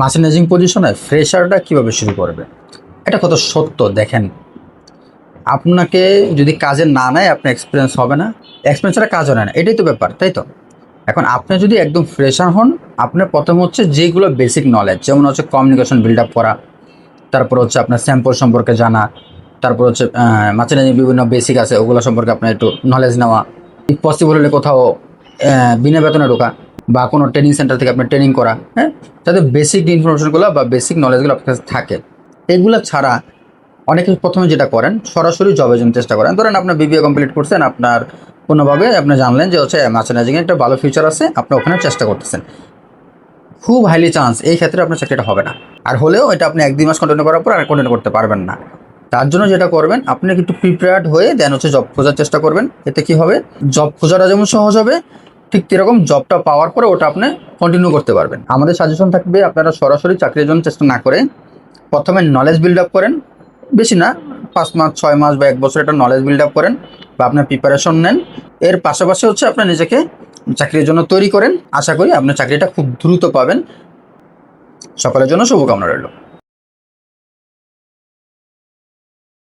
Merchandising পজিশনে ফ্রেশারটা কিভাবে শুরু করবে? এটা কত সত্য দেখেন। আপনাকে যদি কাজে না নেয় আপনার এক্সপিরিয়েন্স হবে না, এক্সপিরিয়েন্স ছাড়া কাজও নেয় না, এটাই তো ব্যাপার, তাই তো? এখন আপনি যদি একদম ফ্রেশার হন, আপনার প্রথম হচ্ছে যেগুলো বেসিক নলেজ, যেমন হচ্ছে কমিউনিকেশন বিল্ড আপ করা, তারপর হচ্ছে আপনার স্যাম্পল সম্পর্কে জানা, তারপর হচ্ছে মার্চেন্ডাইজিং বিভিন্ন বেসিক আছে ওগুলো সম্পর্কে আপনার একটু নলেজ নেওয়া, পসিবল হলে কোথাও বিনা বেতনে ঢোকা বা কোনো ট্রেনিং সেন্টার থেকে আপনার ট্রেনিং করা, হ্যাঁ, যাতে বেসিক ইনফরমেশনগুলো বা বেসিক নলেজগুলো আপনার কাছে থাকে। এগুলো ছাড়া অনেকে প্রথমে যেটা করেন সরাসরি জবের জন্য চেষ্টা করেন। ধরেন আপনার বিবিএ কমপ্লিট করছেন, আপনার কোনোভাবে আপনি জানলেন যে হচ্ছে মার্চেন্ডাইজিংয়ে একটা ভালো ফিউচার আছে, আপনি ওখানে চেষ্টা করতেছেন, খুব হাইলি চান্স এই ক্ষেত্রে আপনার চাকরিটা হবে না। আর হলেও এটা আপনি 1-2 মাস কন্টিনিউ করার পর আর কন্টিনিউ করতে পারবেন না। তার জন্য যেটা করবেন, আপনি একটু প্রিপেয়ার্ড হয়ে দেন হচ্ছে জব খোঁজার চেষ্টা করবেন। এতে কি হবে, জব খোঁজাটা যেমন সহজ হবে, ঠিক সেরকম জবটা পাওয়ার পরে ওটা আপনি কন্টিনিউ করতে পারবেন। আমাদের সাজেশন থাকবে আপনারা সরাসরি চাকরির জন্য চেষ্টা না করে প্রথমে নলেজ বিল্ড আপ করেন, বেশি না, 5 মাস 6 মাস বা 1 বছর একটা নলেজ বিল্ড আপ করেন বা আপনার প্রিপারেশন নেন। এর পাশাপাশি হচ্ছে আপনার নিজেকে চাকরির জন্য তৈরি করেন। আশা করি আপনার চাকরিটা খুব দ্রুত পাবেন। সকলের জন্য শুভকামনা রইল।